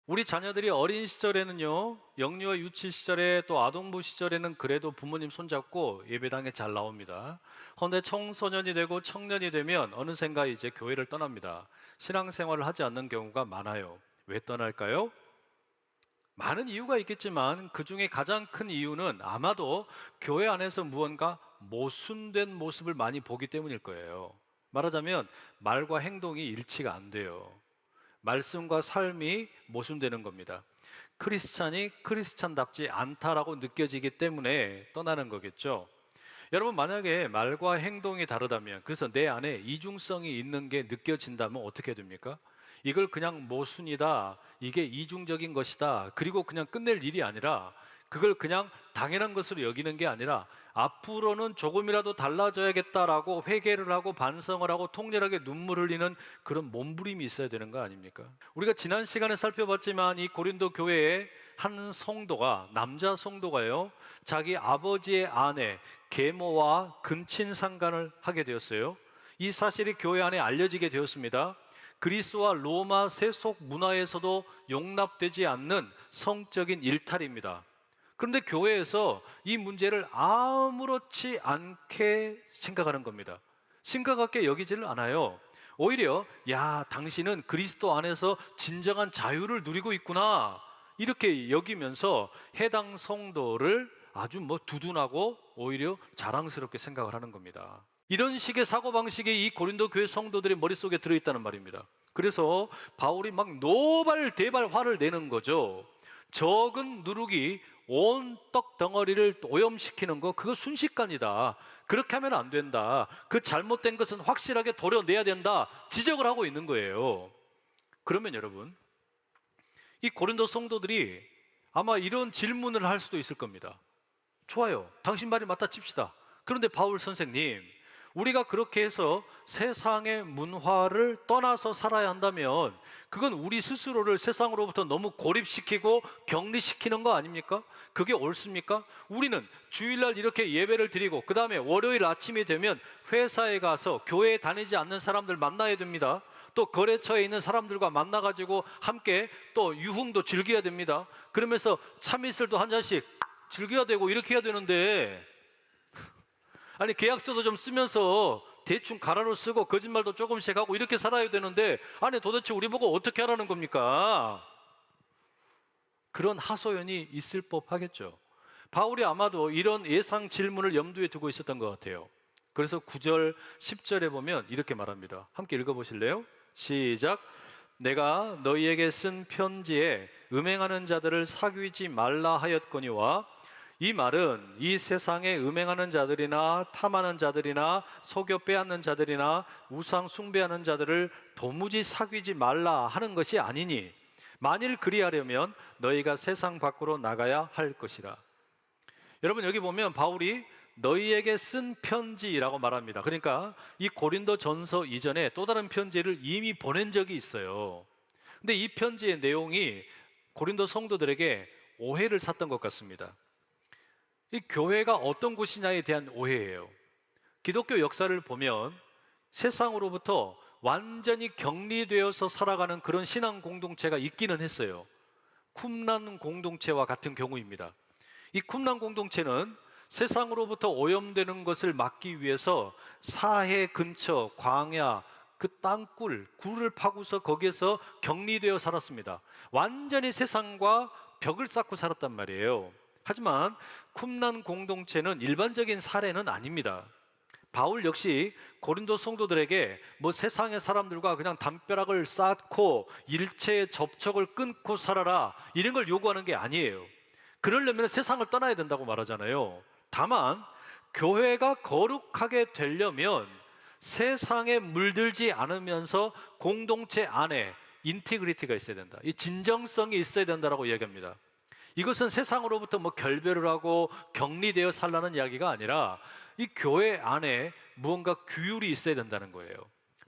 우리 자녀들이 어린 시절에는요, 영유아 유치 시절에 또 아동부 시절에는 그래도 부모님 손잡고 예배당에 잘 나옵니다. 그런데 청소년이 되고 청년이 되면 어느샌가 이제 교회를 떠납니다. 신앙생활을 하지 않는 경우가 많아요. 왜 떠날까요? 많은 이유가 있겠지만 그 중에 가장 큰 이유는 아마도 교회 안에서 무언가 모순된 모습을 많이 보기 때문일 거예요. 말하자면 말과 행동이 일치가 안 돼요. 말씀과 삶이 모순되는 겁니다. 크리스찬이 크리스찬답지 않다라고 느껴지기 때문에 떠나는 거겠죠. 여러분, 만약에 말과 행동이 다르다면, 그래서 내 안에 이중성이 있는 게 느껴진다면 어떻게 됩니까? 이걸 그냥 모순이다, 이게 이중적인 것이다, 그리고 그냥 끝낼 일이 아니라 그걸 그냥 당연한 것으로 여기는 게 아니라 앞으로는 조금이라도 달라져야겠다라고 회개를 하고 반성을 하고 통렬하게 눈물 흘리는 그런 몸부림이 있어야 되는 거 아닙니까? 우리가 지난 시간에 살펴봤지만 이 고린도 교회의 한 성도가, 남자 성도가요, 자기 아버지의 아내 계모와 근친 상간을 하게 되었어요. 이 사실이 교회 안에 알려지게 되었습니다. 그리스와 로마 세속 문화에서도 용납되지 않는 성적인 일탈입니다. 그런데 교회에서 이 문제를 아무렇지 않게 생각하는 겁니다. 심각하게 여기지를 않아요. 오히려 야, 당신은 그리스도 안에서 진정한 자유를 누리고 있구나, 이렇게 여기면서 해당 성도를 아주 두둔하고 오히려 자랑스럽게 생각을 하는 겁니다. 이런 식의 사고방식이 이 고린도 교회 성도들의 머릿속에 들어있다는 말입니다. 그래서 바울이 막 노발대발 화를 내는 거죠. 적은 누룩이 온 떡 덩어리를 오염시키는 거, 그거 순식간이다. 그렇게 하면 안 된다. 그 잘못된 것은 확실하게 도려내야 된다. 지적을 하고 있는 거예요. 그러면 여러분, 이 고린도 성도들이 아마 이런 질문을 할 수도 있을 겁니다. 좋아요, 당신 말이 맞다 칩시다. 그런데 바울 선생님, 우리가 그렇게 해서 세상의 문화를 떠나서 살아야 한다면 그건 우리 스스로를 세상으로부터 너무 고립시키고 격리시키는 거 아닙니까? 그게 옳습니까? 우리는 주일날 이렇게 예배를 드리고 그 다음에 월요일 아침이 되면 회사에 가서 교회에 다니지 않는 사람들 만나야 됩니다. 또 거래처에 있는 사람들과 만나가지고 함께 또 유흥도 즐겨야 됩니다. 그러면서 참이슬도 한 잔씩 즐겨야 되고 이렇게 해야 되는데, 아니 계약서도 좀 쓰면서 대충 가라로 쓰고 거짓말도 조금씩 하고 이렇게 살아야 되는데, 아니 도대체 우리 보고 어떻게 하라는 겁니까? 그런 하소연이 있을 법하겠죠. 바울이 아마도 이런 예상 질문을 염두에 두고 있었던 것 같아요. 그래서 9절 10절에 보면 이렇게 말합니다. 함께 읽어보실래요? 시작. 내가 너희에게 쓴 편지에 음행하는 자들을 사귀지 말라 하였거니와, 이 말은 이 세상에 음행하는 자들이나 탐하는 자들이나 속여 빼앗는 자들이나 우상 숭배하는 자들을 도무지 사귀지 말라 하는 것이 아니니, 만일 그리하려면 너희가 세상 밖으로 나가야 할 것이라. 여러분, 여기 보면 바울이 너희에게 쓴 편지라고 말합니다. 그러니까 이 고린도 전서 이전에 또 다른 편지를 이미 보낸 적이 있어요. 근데 이 편지의 내용이 고린도 성도들에게 오해를 샀던 것 같습니다. 이 교회가 어떤 곳이냐에 대한 오해예요. 기독교 역사를 보면 세상으로부터 완전히 격리되어서 살아가는 그런 신앙 공동체가 있기는 했어요. 쿰란 공동체와 같은 경우입니다. 이 쿰란 공동체는 세상으로부터 오염되는 것을 막기 위해서 사해 근처 광야, 그 땅굴, 굴을 파고서 거기에서 격리되어 살았습니다. 완전히 세상과 벽을 쌓고 살았단 말이에요. 하지만 쿰란 공동체는 일반적인 사례는 아닙니다. 바울 역시 고린도 성도들에게 세상의 사람들과 그냥 담벼락을 쌓고 일체의 접촉을 끊고 살아라, 이런 걸 요구하는 게 아니에요. 그러려면 세상을 떠나야 된다고 말하잖아요. 다만 교회가 거룩하게 되려면 세상에 물들지 않으면서 공동체 안에 인티그리티가 있어야 된다, 이 진정성이 있어야 된다라고 이야기합니다. 이것은 세상으로부터 결별을 하고 격리되어 살라는 이야기가 아니라 이 교회 안에 무언가 규율이 있어야 된다는 거예요.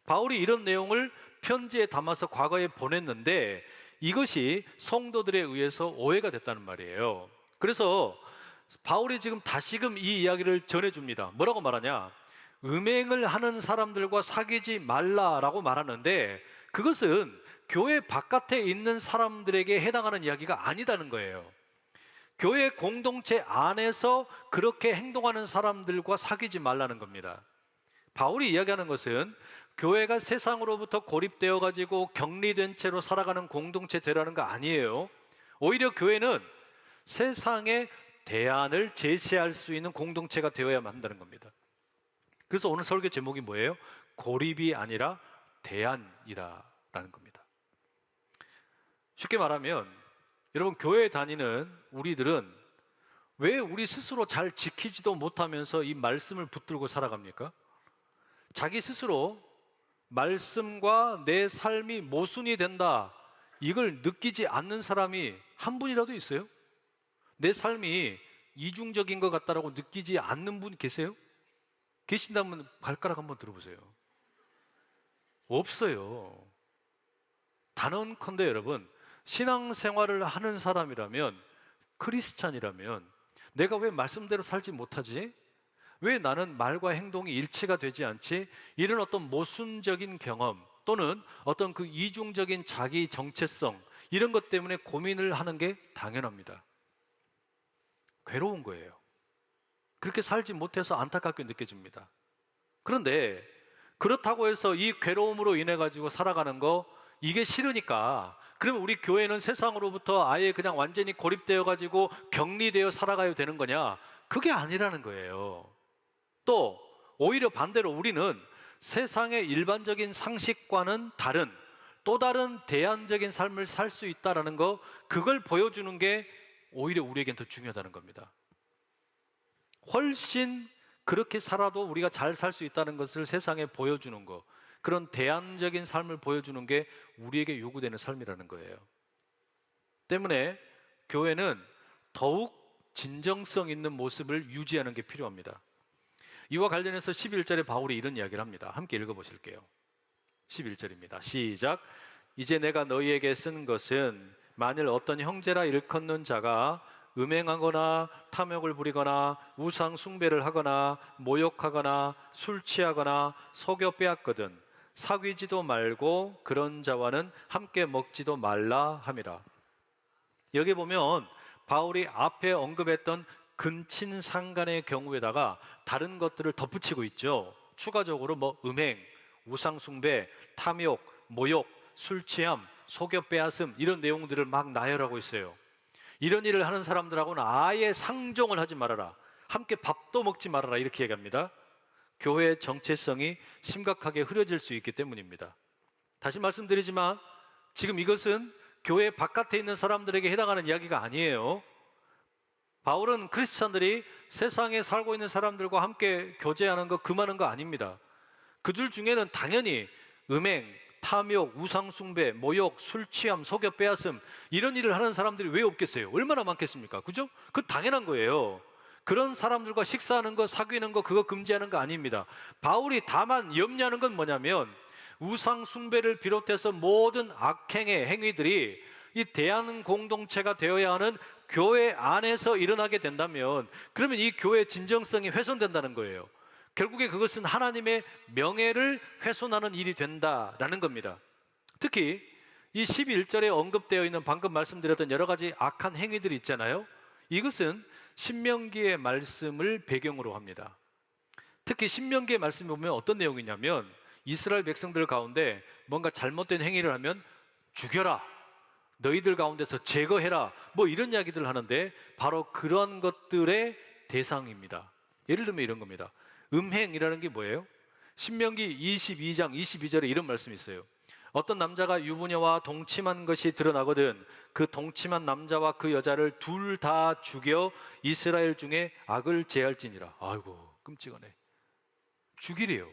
바울이 이런 내용을 편지에 담아서 과거에 보냈는데 이것이 성도들에 의해서 오해가 됐다는 말이에요. 그래서 바울이 지금 다시금 이 이야기를 전해줍니다. 뭐라고 말하냐? 음행을 하는 사람들과 사귀지 말라라고 말하는데 그것은 교회 바깥에 있는 사람들에게 해당하는 이야기가 아니다는 거예요. 교회 공동체 안에서 그렇게 행동하는 사람들과 사귀지 말라는 겁니다. 바울이 이야기하는 것은 교회가 세상으로부터 고립되어 가지고 격리된 채로 살아가는 공동체 되라는 거 아니에요. 오히려 교회는 세상에 대안을 제시할 수 있는 공동체가 되어야만 한다는 겁니다. 그래서 오늘 설교 제목이 뭐예요? 고립이 아니라 대안이다라는 겁니다. 쉽게 말하면 여러분, 교회 다니는 우리들은 왜 우리 스스로 잘 지키지도 못하면서 이 말씀을 붙들고 살아갑니까? 자기 스스로 말씀과 내 삶이 모순이 된다, 이걸 느끼지 않는 사람이 한 분이라도 있어요? 내 삶이 이중적인 것 같다라고 느끼지 않는 분 계세요? 계신다면 발가락 한번 들어보세요. 없어요. 단언컨대 여러분, 신앙생활을 하는 사람이라면, 크리스찬이라면 내가 왜 말씀대로 살지 못하지? 왜 나는 말과 행동이 일치가 되지 않지? 이런 어떤 모순적인 경험 또는 어떤 그 이중적인 자기 정체성, 이런 것 때문에 고민을 하는 게 당연합니다. 괴로운 거예요. 그렇게 살지 못해서 안타깝게 느껴집니다. 그런데 그렇다고 해서 이 괴로움으로 인해 가지고 살아가는 거, 이게 싫으니까 그러면 우리 교회는 세상으로부터 아예 그냥 완전히 고립되어 가지고 격리되어 살아가야 되는 거냐? 그게 아니라는 거예요. 또 오히려 반대로 우리는 세상의 일반적인 상식과는 다른 또 다른 대안적인 삶을 살 수 있다는 거, 그걸 보여주는 게 오히려 우리에겐 더 중요하다는 겁니다. 훨씬 그렇게 살아도 우리가 잘 살 수 있다는 것을 세상에 보여주는 거, 그런 대안적인 삶을 보여주는 게 우리에게 요구되는 삶이라는 거예요. 때문에 교회는 더욱 진정성 있는 모습을 유지하는 게 필요합니다. 이와 관련해서 11절에 바울이 이런 이야기를 합니다. 함께 읽어보실게요. 11절입니다. 시작. 이제 내가 너희에게 쓴 것은 만일 어떤 형제라 일컫는 자가 음행하거나 탐욕을 부리거나 우상 숭배를 하거나 모욕하거나 술 취하거나 속여 빼앗거든 사귀지도 말고 그런 자와는 함께 먹지도 말라 함이라. 여기 보면 바울이 앞에 언급했던 근친상간의 경우에다가 다른 것들을 덧붙이고 있죠. 추가적으로 음행, 우상숭배, 탐욕, 모욕, 술취함, 속여 빼앗음, 이런 내용들을 막 나열하고 있어요. 이런 일을 하는 사람들하고는 아예 상종을 하지 말아라, 함께 밥도 먹지 말아라, 이렇게 얘기합니다. 교회의 정체성이 심각하게 흐려질 수 있기 때문입니다. 다시 말씀드리지만 지금 이것은 교회 바깥에 있는 사람들에게 해당하는 이야기가 아니에요. 바울은 크리스찬들이 세상에 살고 있는 사람들과 함께 교제하는 거 금하는 거 아닙니다. 그들 중에는 당연히 음행, 탐욕, 우상숭배, 모욕, 술취함, 속여 빼앗음, 이런 일을 하는 사람들이 왜 없겠어요? 얼마나 많겠습니까? 그죠? 그건 당연한 거예요. 그런 사람들과 식사하는 거, 사귀는 거, 그거 금지하는 거 아닙니다. 바울이 다만 염려하는 건 뭐냐면 우상숭배를 비롯해서 모든 악행의 행위들이 이 대한 공동체가 되어야 하는 교회 안에서 일어나게 된다면 그러면 이 교회의 진정성이 훼손된다는 거예요. 결국에 그것은 하나님의 명예를 훼손하는 일이 된다라는 겁니다. 특히 이 11절에 언급되어 있는 방금 말씀드렸던 여러 가지 악한 행위들이 있잖아요. 이것은 신명기의 말씀을 배경으로 합니다. 특히 신명기의 말씀을 보면 어떤 내용이냐면 이스라엘 백성들 가운데 뭔가 잘못된 행위를 하면 죽여라, 너희들 가운데서 제거해라, 이런 이야기들을 하는데 바로 그런 것들의 대상입니다. 예를 들면 이런 겁니다. 음행이라는 게 뭐예요? 신명기 22장 22절에 이런 말씀이 있어요. 어떤 남자가 유부녀와 동침한 것이 드러나거든 그 동침한 남자와 그 여자를 둘 다 죽여 이스라엘 중에 악을 제할지니라. 아이고, 끔찍하네. 죽이래요.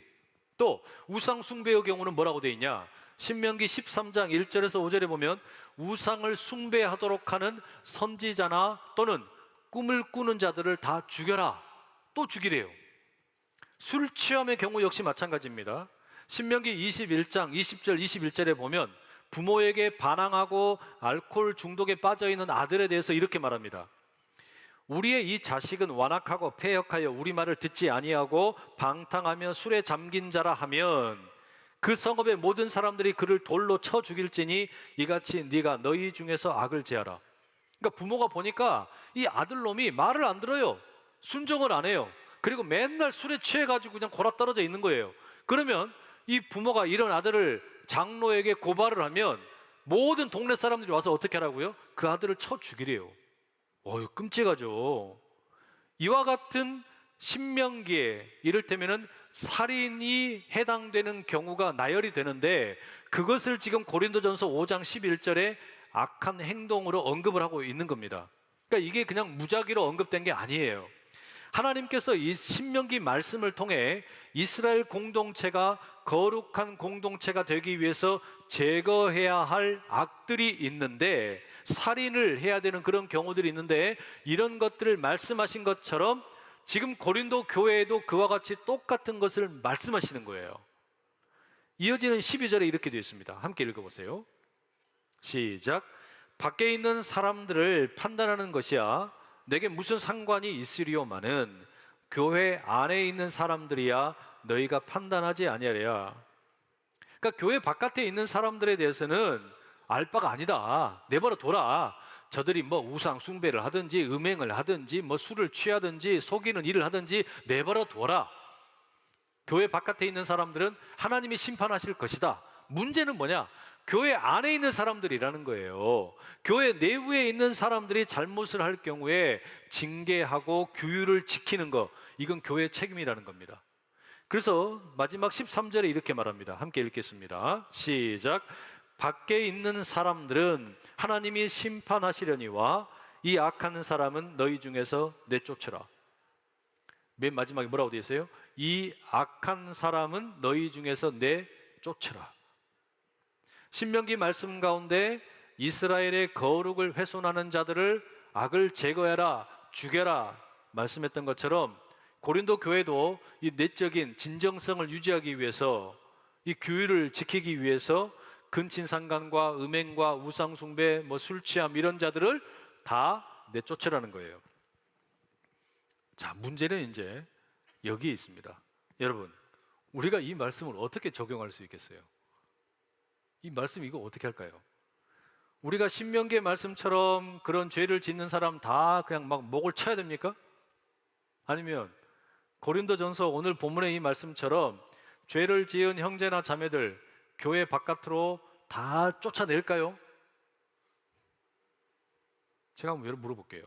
또 우상 숭배의 경우는 뭐라고 돼 있냐? 신명기 13장 1절에서 5절에 보면 우상을 숭배하도록 하는 선지자나 또는 꿈을 꾸는 자들을 다 죽여라. 또 죽이래요. 술 취함의 경우 역시 마찬가지입니다. 신명기 21장 20절 21절에 보면 부모에게 반항하고 알코올 중독에 빠져있는 아들에 대해서 이렇게 말합니다. 우리의 이 자식은 완악하고 패역하여 우리 말을 듣지 아니하고 방탕하며 술에 잠긴 자라 하면 그 성읍의 모든 사람들이 그를 돌로 쳐 죽일지니 이같이 네가 너희 중에서 악을 제하라. 그러니까 부모가 보니까 이 아들놈이 말을 안 들어요. 순종을 안 해요. 그리고 맨날 술에 취해가지고 그냥 골아 떨어져 있는 거예요. 그러면 이 부모가 이런 아들을 장로에게 고발을 하면 모든 동네 사람들이 와서 어떻게 하라고요? 그 아들을 쳐 죽이래요. 어휴, 끔찍하죠. 이와 같은 신명기에 이를테면은 살인이 해당되는 경우가 나열이 되는데 그것을 지금 고린도전서 5장 11절에 악한 행동으로 언급을 하고 있는 겁니다. 그러니까 이게 그냥 무작위로 언급된 게 아니에요. 하나님께서 이 신명기 말씀을 통해 이스라엘 공동체가 거룩한 공동체가 되기 위해서 제거해야 할 악들이 있는데, 살인을 해야 되는 그런 경우들이 있는데, 이런 것들을 말씀하신 것처럼 지금 고린도 교회에도 그와 같이 똑같은 것을 말씀하시는 거예요. 이어지는 12절에 이렇게 되어 있습니다. 함께 읽어보세요. 시작. 밖에 있는 사람들을 판단하는 것이야 내게 무슨 상관이 있으리요마는 교회 안에 있는 사람들이야 너희가 판단하지 아니하랴. 그러니까 교회 바깥에 있는 사람들에 대해서는 알 바가 아니다. 내버려 둬라. 저들이 뭐 우상 숭배를 하든지 음행을 하든지 뭐 술을 취하든지 속이는 일을 하든지 내버려 둬라. 교회 바깥에 있는 사람들은 하나님이 심판하실 것이다. 문제는 뭐냐? 교회 안에 있는 사람들이라는 거예요. 교회 내부에 있는 사람들이 잘못을 할 경우에 징계하고 규율을 지키는 것, 이건 교회의 책임이라는 겁니다. 그래서 마지막 13절에 이렇게 말합니다. 함께 읽겠습니다. 시작. 밖에 있는 사람들은 하나님이 심판하시려니와 이 악한 사람은 너희 중에서 내쫓으라. 맨 마지막에 뭐라고 되어 있어요? 이 악한 사람은 너희 중에서 내쫓으라. 신명기 말씀 가운데 이스라엘의 거룩을 훼손하는 자들을 악을 제거해라, 죽여라 말씀했던 것처럼 고린도 교회도 이 내적인 진정성을 유지하기 위해서, 이 규율을 지키기 위해서 근친상간과 음행과 우상숭배, 뭐 술취함 이런 자들을 다 내쫓으라는 거예요. 자, 문제는 이제 여기에 있습니다. 여러분, 우리가 이 말씀을 어떻게 적용할 수 있겠어요? 이 말씀 이거 어떻게 할까요? 우리가 신명기의 말씀처럼 그런 죄를 짓는 사람 다 그냥 막 목을 쳐야 됩니까? 아니면 고린도전서 오늘 본문의 이 말씀처럼 죄를 지은 형제나 자매들 교회 바깥으로 다 쫓아낼까요? 제가 한번 물어볼게요.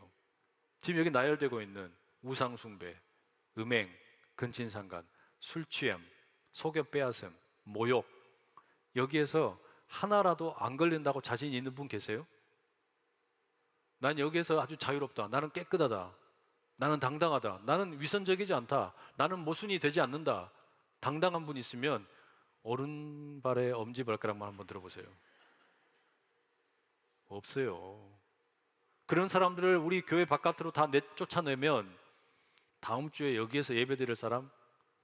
지금 여기 나열되고 있는 우상숭배, 음행, 근친상간, 술취함, 속여 빼앗음, 모욕, 여기에서 하나라도 안 걸린다고 자신 있는 분 계세요? 난 여기에서 아주 자유롭다. 나는 깨끗하다. 나는 당당하다. 나는 위선적이지 않다. 나는 모순이 되지 않는다. 당당한 분 있으면 오른발에 엄지발가락만 한번 들어보세요. 없어요. 그런 사람들을 우리 교회 바깥으로 다 쫓아내면 다음 주에 여기에서 예배드릴 사람,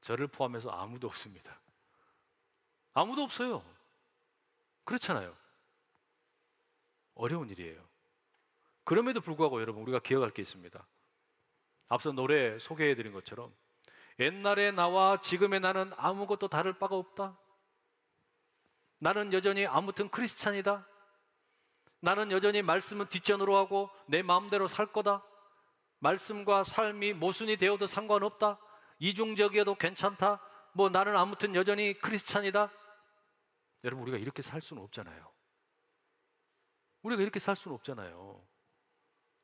저를 포함해서 아무도 없습니다. 아무도 없어요. 그렇잖아요. 어려운 일이에요. 그럼에도 불구하고 여러분, 우리가 기억할 게 있습니다. 앞서 노래 소개해드린 것처럼 옛날의 나와 지금의 나는 아무것도 다를 바가 없다. 나는 여전히 아무튼 크리스찬이다. 나는 여전히 말씀은 뒷전으로 하고 내 마음대로 살 거다. 말씀과 삶이 모순이 되어도 상관없다. 이중적이어도 괜찮다. 뭐 나는 아무튼 여전히 크리스찬이다. 여러분, 우리가 이렇게 살 수는 없잖아요. 우리가 이렇게 살 수는 없잖아요.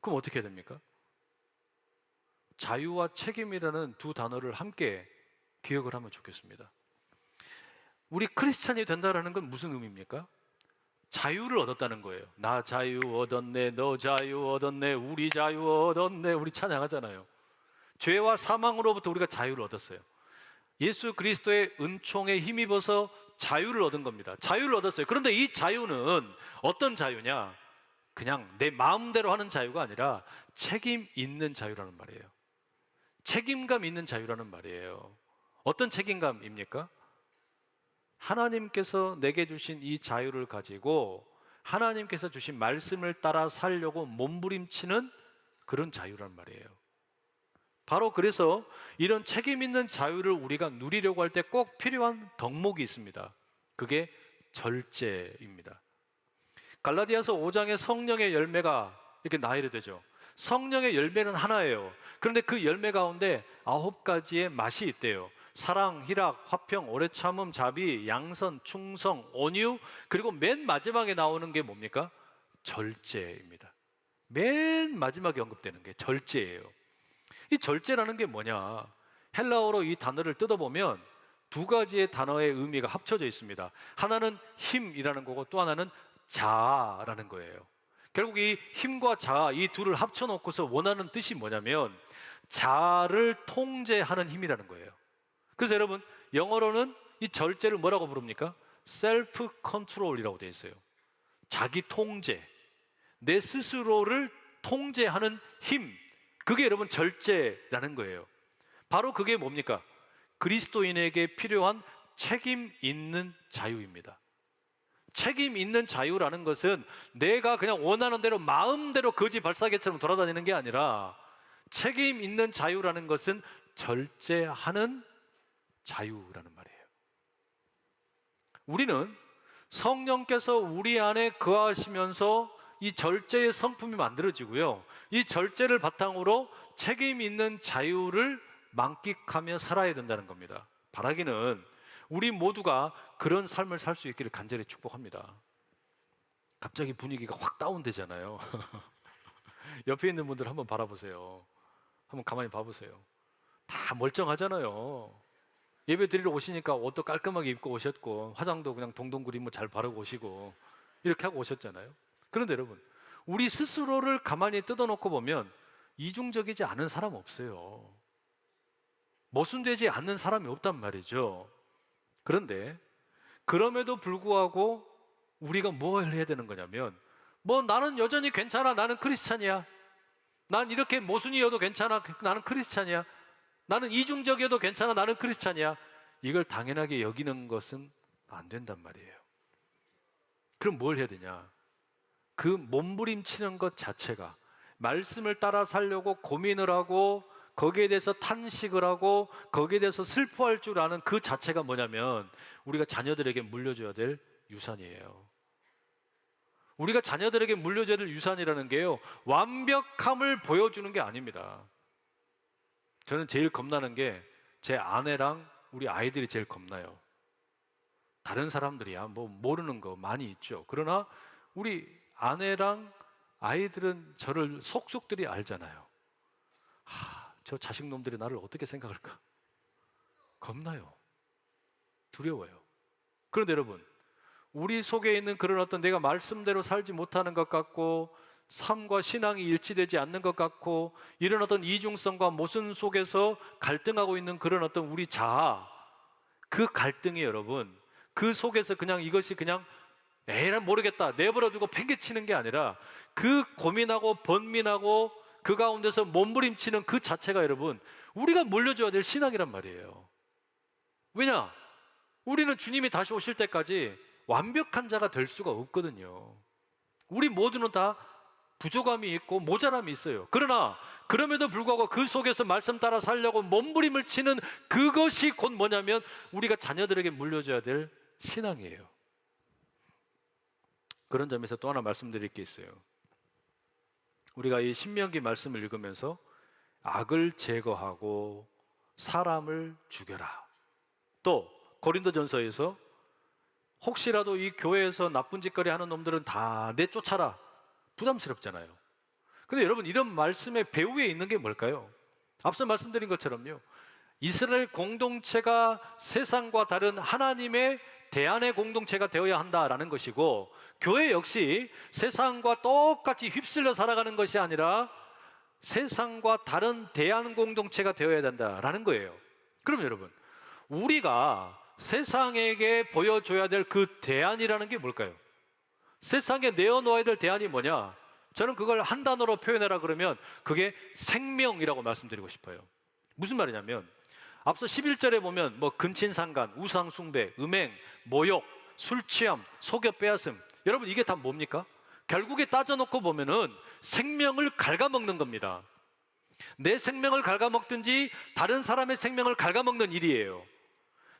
그럼 어떻게 해야 됩니까? 자유와 책임이라는 두 단어를 함께 기억을 하면 좋겠습니다. 우리 크리스찬이 된다는 건 무슨 의미입니까? 자유를 얻었다는 거예요. 나 자유 얻었네, 너 자유 얻었네, 우리 자유 얻었네, 우리 찬양하잖아요. 죄와 사망으로부터 우리가 자유를 얻었어요. 예수 그리스도의 은총에 힘입어서 자유를 얻은 겁니다. 자유를 얻었어요. 그런데 이 자유는 어떤 자유냐? 그냥 내 마음대로 하는 자유가 아니라 책임 있는 자유라는 말이에요. 책임감 있는 자유라는 말이에요. 어떤 책임감입니까? 하나님께서 내게 주신 이 자유를 가지고 하나님께서 주신 말씀을 따라 살려고 몸부림치는 그런 자유란 말이에요. 바로 그래서 이런 책임 있는 자유를 우리가 누리려고 할 때 꼭 필요한 덕목이 있습니다. 그게 절제입니다. 갈라디아서 5장에 성령의 열매가 이렇게 나열이 되죠. 성령의 열매는 하나예요. 그런데 그 열매 가운데 9가지의 맛이 있대요. 사랑, 희락, 화평, 오래 참음, 자비, 양선, 충성, 온유, 그리고 맨 마지막에 나오는 게 뭡니까? 절제입니다. 맨 마지막에 언급되는 게 절제예요. 이 절제라는 게 뭐냐? 헬라어로 이 단어를 뜯어보면 2가지의 단어의 의미가 합쳐져 있습니다. 하나는 힘이라는 거고 또 하나는 자아라는 거예요. 결국 이 힘과 자아, 이 둘을 합쳐놓고서 원하는 뜻이 뭐냐면 자아를 통제하는 힘이라는 거예요. 그래서 여러분, 영어로는 이 절제를 뭐라고 부릅니까? 셀프 컨트롤이라고 되어 있어요. 자기 통제, 내 스스로를 통제하는 힘, 그게 여러분 절제라는 거예요. 바로 그게 뭡니까? 그리스도인에게 필요한 책임 있는 자유입니다. 책임 있는 자유라는 것은 내가 그냥 원하는 대로 마음대로 거지 발사계처럼 돌아다니는 게 아니라, 책임 있는 자유라는 것은 절제하는 자유라는 말이에요. 우리는 성령께서 우리 안에 거하시면서 이 절제의 성품이 만들어지고요, 이 절제를 바탕으로 책임 있는 자유를 만끽하며 살아야 된다는 겁니다. 바라기는 우리 모두가 그런 삶을 살 수 있기를 간절히 축복합니다. 갑자기 분위기가 확 다운되잖아요. 옆에 있는 분들 한번 바라보세요. 한번 가만히 봐보세요. 다 멀쩡하잖아요. 예배 드리러 오시니까 옷도 깔끔하게 입고 오셨고, 화장도 그냥 동동그림 잘 바르고 오시고, 이렇게 하고 오셨잖아요. 그런데 여러분, 우리 스스로를 가만히 뜯어놓고 보면 이중적이지 않은 사람 없어요. 모순되지 않는 사람이 없단 말이죠. 그런데 그럼에도 불구하고 우리가 뭘 해야 되는 거냐면, 나는 여전히 괜찮아, 나는 크리스찬이야, 난 이렇게 모순이어도 괜찮아, 나는 크리스찬이야, 나는 이중적이어도 괜찮아, 나는 크리스찬이야, 이걸 당연하게 여기는 것은 안 된단 말이에요. 그럼 뭘 해야 되냐? 그 몸부림치는 것 자체가, 말씀을 따라 살려고 고민을 하고 거기에 대해서 탄식을 하고 거기에 대해서 슬퍼할 줄 아는 그 자체가 뭐냐면 우리가 자녀들에게 물려줘야 될 유산이에요. 우리가 자녀들에게 물려줘야 될 유산이라는 게요, 완벽함을 보여주는 게 아닙니다. 저는 제일 겁나는 게 제 아내랑 우리 아이들이 제일 겁나요. 다른 사람들이야 모르는 거 많이 있죠. 그러나 우리 아내랑 아이들은 저를 속속들이 알잖아요. 저 자식놈들이 나를 어떻게 생각할까? 겁나요. 두려워요. 그런데 여러분, 우리 속에 있는 그런 어떤 내가 말씀대로 살지 못하는 것 같고 삶과 신앙이 일치되지 않는 것 같고 이런 어떤 이중성과 모순 속에서 갈등하고 있는 그런 어떤 우리 자아, 그 갈등이 여러분, 그 속에서 그냥 이것이 그냥 난 모르겠다 내버려두고 팽개치는 게 아니라 그 고민하고 번민하고 그 가운데서 몸부림치는 그 자체가 여러분 우리가 물려줘야 될 신앙이란 말이에요. 왜냐? 우리는 주님이 다시 오실 때까지 완벽한 자가 될 수가 없거든요. 우리 모두는 다 부족함이 있고 모자람이 있어요. 그러나 그럼에도 불구하고 그 속에서 말씀 따라 살려고 몸부림을 치는 그것이 곧 뭐냐면 우리가 자녀들에게 물려줘야 될 신앙이에요. 그런 점에서 또 하나 말씀드릴 게 있어요. 우리가 이 신명기 말씀을 읽으면서 악을 제거하고 사람을 죽여라, 또 고린도전서에서 혹시라도 이 교회에서 나쁜 짓거리 하는 놈들은 다 내쫓아라, 부담스럽잖아요. 근데 여러분, 이런 말씀의 배후에 있는 게 뭘까요? 앞서 말씀드린 것처럼요, 이스라엘 공동체가 세상과 다른 하나님의 대안의 공동체가 되어야 한다라는 것이고, 교회 역시 세상과 똑같이 휩쓸려 살아가는 것이 아니라 세상과 다른 대안 공동체가 되어야 된다라는 거예요. 그럼 여러분, 우리가 세상에게 보여줘야 될 그 대안이라는 게 뭘까요? 세상에 내어놓아야 될 대안이 뭐냐? 저는 그걸 한 단어로 표현해라 그러면 그게 생명이라고 말씀드리고 싶어요. 무슨 말이냐면 앞서 11절에 보면 근친상간, 우상숭배, 음행, 모욕, 술취함, 속여 빼앗음, 여러분 이게 다 뭡니까? 결국에 따져놓고 보면은 생명을 갉아먹는 겁니다. 내 생명을 갉아먹든지 다른 사람의 생명을 갉아먹는 일이에요.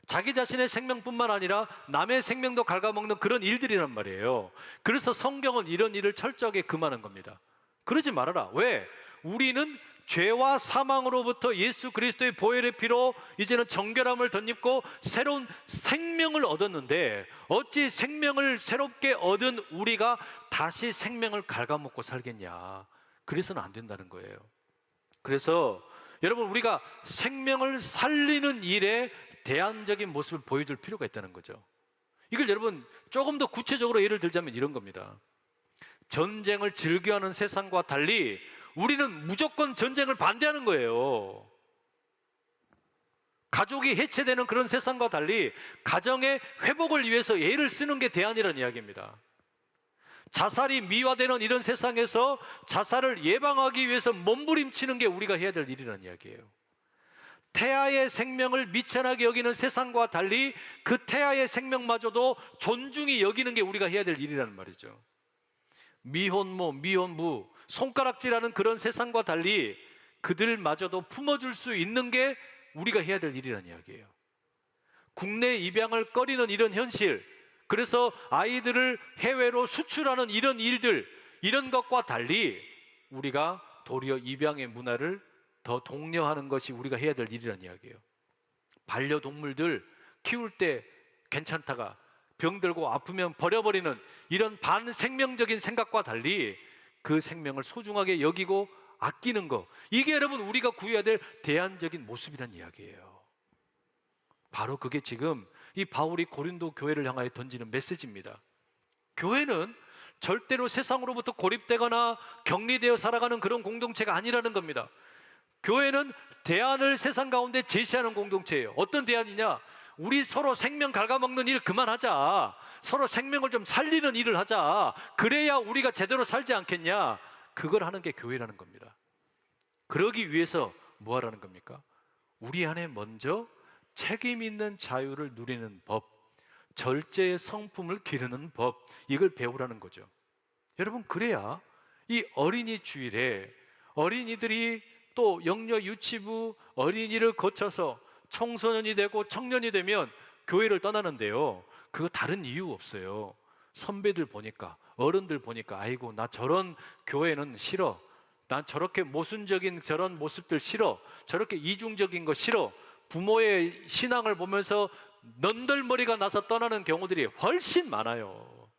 자기 자신의 생명뿐만 아니라 남의 생명도 갉아먹는 그런 일들이란 말이에요. 그래서 성경은 이런 일을 철저하게 금하는 겁니다. 그러지 말아라. 왜? 우리는 죄와 사망으로부터 예수 그리스도의 보혈의 피로 이제는 정결함을 덧입고 새로운 생명을 얻었는데, 어찌 생명을 새롭게 얻은 우리가 다시 생명을 갉아먹고 살겠냐. 그래서는 안 된다는 거예요. 그래서 여러분, 우리가 생명을 살리는 일에 대안적인 모습을 보여줄 필요가 있다는 거죠. 이걸 여러분 조금 더 구체적으로 예를 들자면 이런 겁니다. 전쟁을 즐겨하는 세상과 달리 우리는 무조건 전쟁을 반대하는 거예요. 가족이 해체되는 그런 세상과 달리 가정의 회복을 위해서 애를 쓰는 게 대안이라는 이야기입니다. 자살이 미화되는 이런 세상에서 자살을 예방하기 위해서 몸부림치는 게 우리가 해야 될 일이라는 이야기예요. 태아의 생명을 미천하게 여기는 세상과 달리 그 태아의 생명마저도 존중히 여기는 게 우리가 해야 될 일이라는 말이죠. 미혼모, 미혼부, 손가락질하는 그런 세상과 달리 그들마저도 품어줄 수 있는 게 우리가 해야 될 일이라는 이야기예요. 국내 입양을 꺼리는 이런 현실, 그래서 아이들을 해외로 수출하는 이런 일들, 이런 것과 달리 우리가 도리어 입양의 문화를 더 독려하는 것이 우리가 해야 될 일이라는 이야기예요. 반려동물들 키울 때 괜찮다가 병들고 아프면 버려버리는 이런 반생명적인 생각과 달리 그 생명을 소중하게 여기고 아끼는 거, 이게 여러분 우리가 구해야 될 대안적인 모습이란 이야기예요. 바로 그게 지금 이 바울이 고린도 교회를 향하여 던지는 메시지입니다. 교회는 절대로 세상으로부터 고립되거나 격리되어 살아가는 그런 공동체가 아니라는 겁니다. 교회는 대안을 세상 가운데 제시하는 공동체예요. 어떤 대안이냐? 우리 서로 생명 갉아먹는 일 그만하자. 서로 생명을 좀 살리는 일을 하자. 그래야 우리가 제대로 살지 않겠냐? 그걸 하는 게 교회라는 겁니다. 그러기 위해서 뭐 하라는 겁니까? 우리 안에 먼저 책임 있는 자유를 누리는 법, 절제의 성품을 기르는 법, 이걸 배우라는 거죠. 여러분, 그래야 이 어린이 주일에 어린이들이 또 영유 유치부 어린이를 거쳐서 청소년이 되고 청년이 되면 교회를 떠나는데요, 그거 다른 이유 없어요. 선배들 보니까, 어른들 보니까, 아이고 나 저런 교회는 싫어, 난 저렇게 모순적인 저런 모습들 싫어, 저렇게 이중적인 거 싫어, 부모의 신앙을 보면서 넌덜머리가 나서 떠나는 경우들이 훨씬 많아요.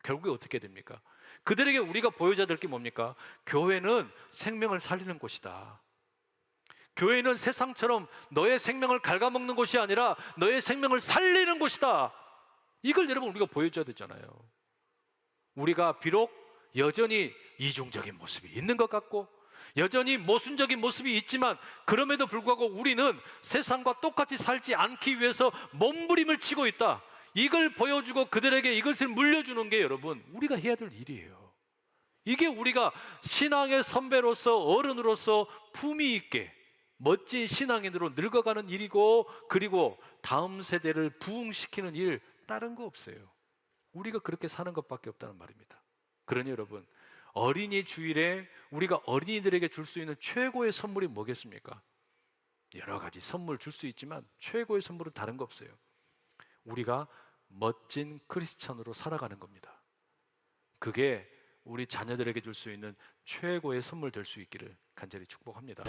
결국에 어떻게 됩니까? 그들에게 우리가 보여줘야 될 게 뭡니까? 교회는 생명을 살리는 곳이다. 교회는 세상처럼 너의 생명을 갉아먹는 곳이 아니라 너의 생명을 살리는 곳이다. 이걸 여러분 우리가 보여줘야 되잖아요. 우리가 비록 여전히 이중적인 모습이 있는 것 같고 여전히 모순적인 모습이 있지만, 그럼에도 불구하고 우리는 세상과 똑같이 살지 않기 위해서 몸부림을 치고 있다. 이걸 보여주고 그들에게 이것을 물려주는 게 여러분 우리가 해야 될 일이에요. 이게 우리가 신앙의 선배로서, 어른으로서 품위 있게 멋진 신앙인으로 늙어가는 일이고, 그리고 다음 세대를 부흥시키는 일, 다른 거 없어요. 우리가 그렇게 사는 것밖에 없다는 말입니다. 그러니 여러분, 어린이 주일에 우리가 어린이들에게 줄 수 있는 최고의 선물이 뭐겠습니까? 여러 가지 선물 줄 수 있지만 최고의 선물은 다른 거 없어요. 우리가 멋진 크리스찬으로 살아가는 겁니다. 그게 우리 자녀들에게 줄 수 있는 최고의 선물 될 수 있기를 간절히 축복합니다.